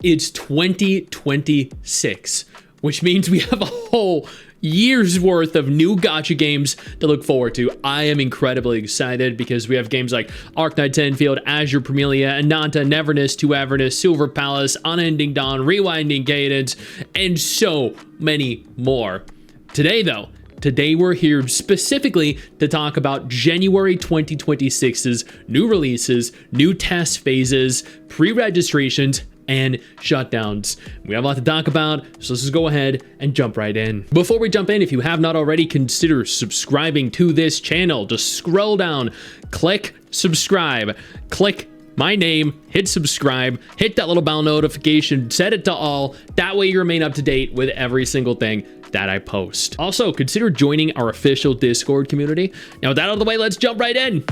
It's 2026, which means we have a whole year's worth of new gacha games to look forward to. I am incredibly excited because we have games like Arknights Endfield, Azure Premilia, Ananta, Neverness, to Everness, Silver Palace, Unending Dawn, Rewinding Cadence, and so many more. Today we're here specifically to talk about January 2026's new releases, new test phases, pre-registrations, and shutdowns. We have a lot to talk about, so let's just go ahead and jump right in. Before we jump in, if you have not already, consider subscribing to this channel. Just scroll down, click subscribe, click my name, hit subscribe, hit that little bell notification, set it to all. That way you remain up to date with every single thing that I post. Also, consider joining our official Discord community. Now with that out of the way, let's jump right in.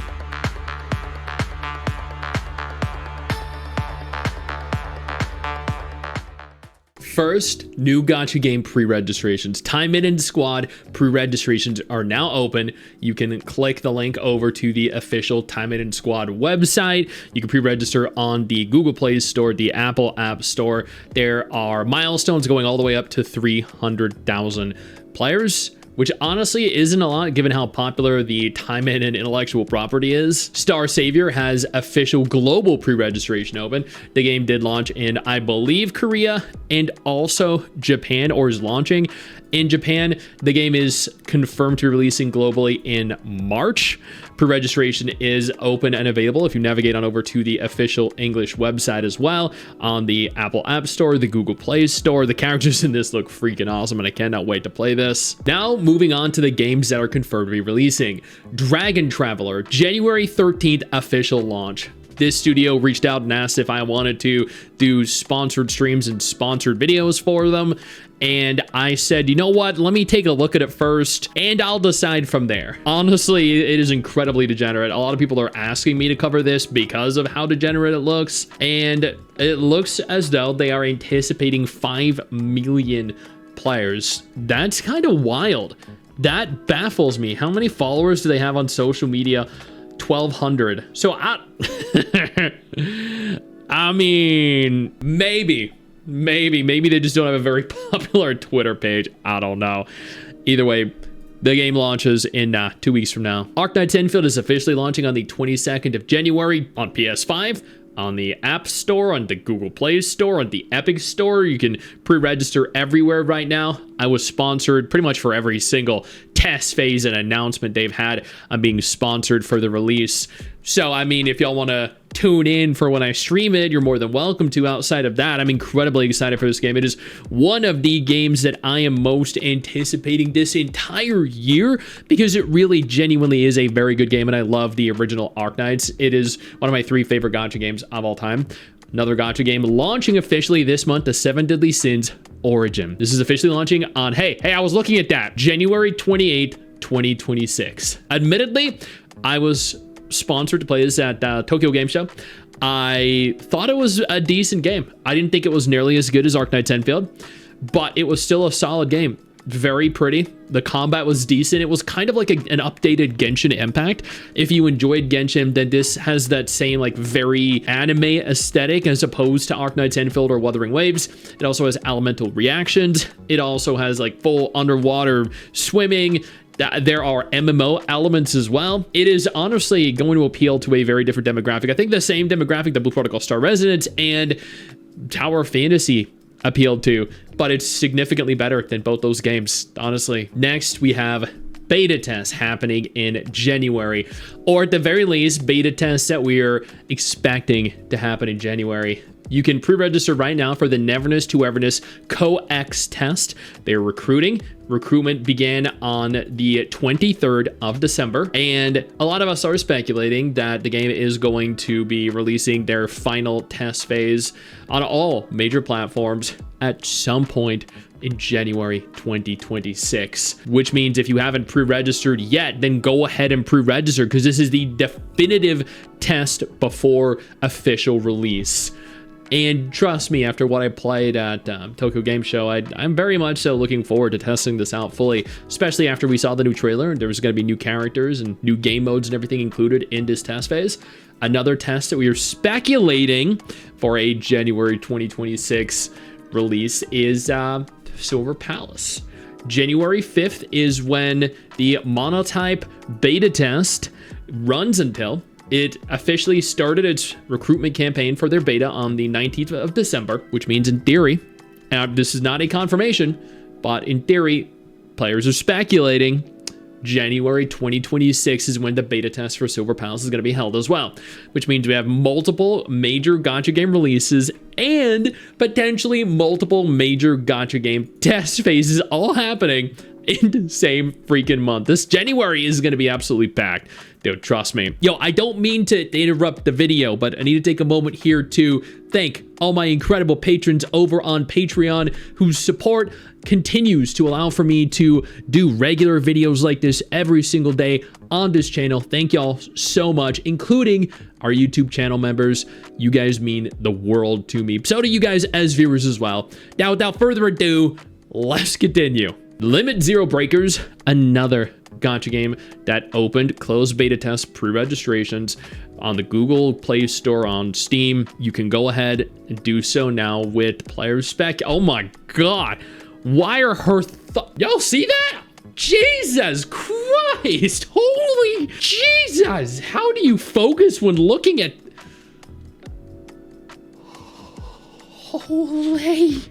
First, new gacha game pre-registrations. Taimanin Squad pre-registrations are now open. You can click the link over to the official Taimanin Squad website. You can pre-register on the Google Play Store, the Apple App Store. There are milestones going all the way up to 300,000 players, which honestly isn't a lot given how popular the Taimanin intellectual property is. Star Savior has official global pre-registration open. The game did launch in, I believe, Korea and also Japan, or is launching in Japan. The game is confirmed to be releasing globally in March. Pre-registration is open and available if you navigate on over to the official English website as well, on the Apple App Store, the Google Play Store. The characters in this look freaking awesome, and I cannot wait to play this. Now, moving on to the games that are confirmed to be releasing. Dragon Traveler, January 13th official launch. This studio reached out and asked if I wanted to do sponsored streams and sponsored videos for them. And I said, you know what, let me take a look at it first and I'll decide from there. Honestly, it is incredibly degenerate. A lot of people are asking me to cover this because of how degenerate it looks. And it looks as though they are anticipating 5 million players. That's kind of wild. That baffles me. How many followers do they have on social media? 1,200. So I mean, maybe they just don't have a very popular Twitter page. I don't know. Either way, the game launches in 2 weeks from now. Arknights Endfield is officially launching on the 22nd of January on PS5, on the App Store, on the Google Play Store, on the Epic Store. You can pre-register everywhere right now. I was sponsored pretty much for every single test phase and announcement they've had. I'm being sponsored for the release. So, I mean, if y'all want to tune in for when I stream it, you're more than welcome to. Outside of that, I'm incredibly excited for this game. It is one of the games that I am most anticipating this entire year because it really genuinely is a very good game, and I love the original Arknights. It is one of my 3 favorite gacha games of all time. Another gacha game launching officially this month, the 7 Deadly Sins Origin. This is officially launching on, hey, I was looking at that, January 28th, 2026. Admittedly, I was sponsored to play this at Tokyo Game Show. I thought it was a decent game. I didn't think it was nearly as good as Arknights Endfield, but it was still a solid game. Very pretty. The combat was decent. It was kind of like an updated Genshin Impact. If you enjoyed Genshin, then this has that same like very anime aesthetic as opposed to Arknights Endfield or Wuthering Waves. It also has elemental reactions. It also has like full underwater swimming. There are MMO elements as well. It is honestly going to appeal to a very different demographic. I think the same demographic that Blue Protocol Star Residence and Tower of Fantasy appealed to, but it's significantly better than both those games, honestly. Next, we have beta tests happening in January, or at the very least, beta tests that we're expecting to happen in January. You can pre-register right now for the Neverness to Everness Co-X test. They're recruiting. Recruitment began on the 23rd of December, and a lot of us are speculating that the game is going to be releasing their final test phase on all major platforms at some point in January 2026, which means if you haven't pre-registered yet, then go ahead and pre-register because this is the definitive test before official release. And trust me, after what I played at Tokyo Game Show, I'm very much so looking forward to testing this out fully, especially after we saw the new trailer. There was going to be new characters and new game modes and everything included in this test phase. Another test that we are speculating for a January 2026 release is Silver Palace. January 5th is when the monotype beta test runs until. It officially started its recruitment campaign for their beta on the 19th of December, which means in theory, this is not a confirmation, but in theory, players are speculating January 2026 is when the beta test for Silver Palace is going to be held as well, which means we have multiple major gacha game releases and potentially multiple major gacha game test phases all happening in the same freaking month. This January is going to be absolutely packed. Dude, trust me. Yo, I don't mean to interrupt the video, but I need to take a moment here to thank all my incredible patrons over on Patreon whose support continues to allow for me to do regular videos like this every single day on this channel. Thank y'all so much, including our YouTube channel members. You guys mean the world to me. So do you guys as viewers as well. Now, without further ado, let's continue. Limit Zero Breakers, another gacha game that opened closed beta test pre-registrations on the Google Play Store on Steam. You can go ahead and do so now with player spec. Oh my god, why are her y'all see that? Jesus Christ, holy Jesus, how do you focus when looking at holy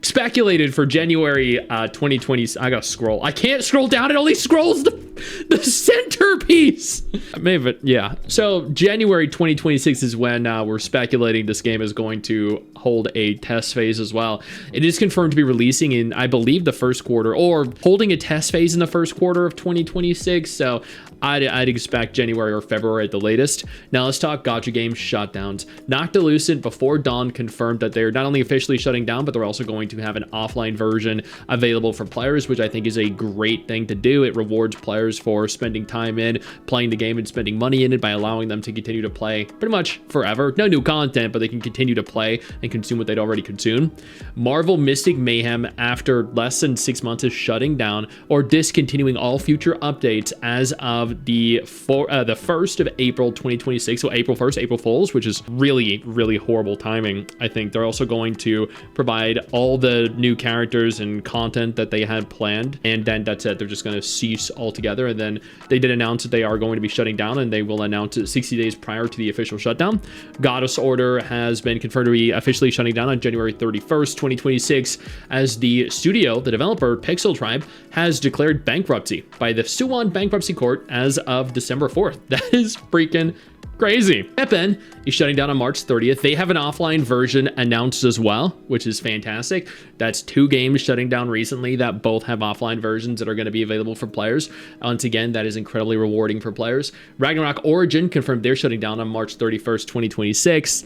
speculated for January 2020. I gotta scroll. I can't scroll down. It only scrolls the centerpiece. Maybe, yeah. So January 2026 is when we're speculating this game is going to hold a test phase as well. It is confirmed to be releasing in, I believe, the first quarter, or holding a test phase in the first quarter of 2026. So I'd expect January or February at the latest. Now let's talk gacha game shutdowns. Noctilucent before dawn confirmed that they're not only officially shutting down, but they're also going to have an offline version available for players, which I think is a great thing to do. It rewards players for spending time in playing the game and spending money in it by allowing them to continue to play pretty much forever. No new content, but they can continue to play and consume what they'd already consumed. Marvel Mystic Mayhem, after less than 6 months, is shutting down or discontinuing all future updates as of the 1st of April 2026. So April 1st, April Fools, which is really, really horrible timing. I think they're also going to provide all the new characters and content that they had planned, and then that's it. They're just going to cease altogether. And then they did announce that they are going to be shutting down, and they will announce it 60 days prior to the official shutdown. Goddess Order has been confirmed to be officially shutting down on January 31st, 2026, as the studio, the developer Pixel Tribe, has declared bankruptcy by the Suwon Bankruptcy Court as of December 4th. That is freaking crazy. Teppen is shutting down on March 30th. They have an offline version announced as well, which is fantastic. That's 2 games shutting down recently that both have offline versions that are going to be available for players. Once again, that is incredibly rewarding for players. Ragnarök Origin confirmed they're shutting down on March 31st, 2026.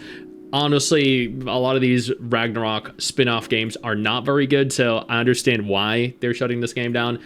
Honestly, a lot of these Ragnarok spin-off games are not very good, so I understand why they're shutting this game down.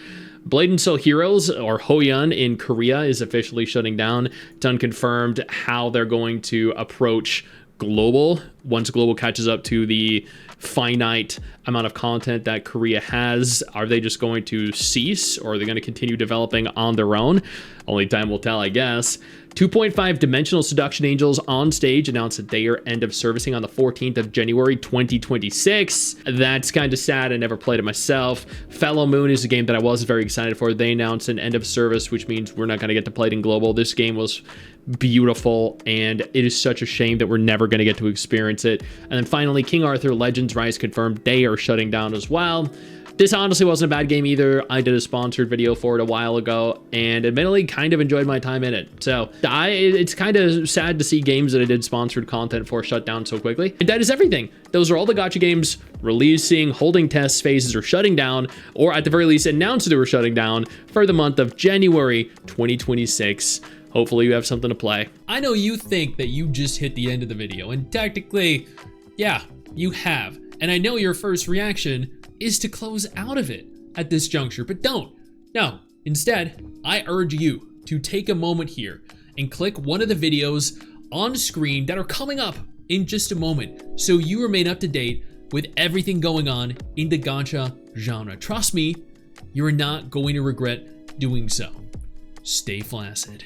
Blade and Soul Heroes, or Hoyeon in Korea, is officially shutting down. It's unconfirmed how they're going to approach global once global catches up to the finite amount of content that Korea has. Are they just going to cease, or are they going to continue developing on their own? Only time will tell, I guess. 2.5 Dimensional Seduction Angels on stage announced that they are end of servicing on the 14th of January 2026. That's kind of sad. I never played it myself. Fellow Moon is a game that I was very excited for. They announced an end of service, which means we're not going to get to play it in global. This game was beautiful, and it is such a shame that we're never going to get to experience it. And then finally, King Arthur Legends Rise confirmed they are shutting down as well. This honestly wasn't a bad game either. I did a sponsored video for it a while ago, and admittedly kind of enjoyed my time in it. So it's kind of sad to see games that I did sponsored content for shut down so quickly. And that is everything. Those are all the gacha games releasing, holding test phases, or shutting down, or at the very least announced they were shutting down for the month of January 2026. Hopefully you have something to play. I know you think that you just hit the end of the video, and technically, yeah, you have. And I know your first reaction is to close out of it at this juncture, but don't. No, instead, I urge you to take a moment here and click one of the videos on screen that are coming up in just a moment, so you remain up to date with everything going on in the gacha genre. Trust me, you're not going to regret doing so. Stay flaccid.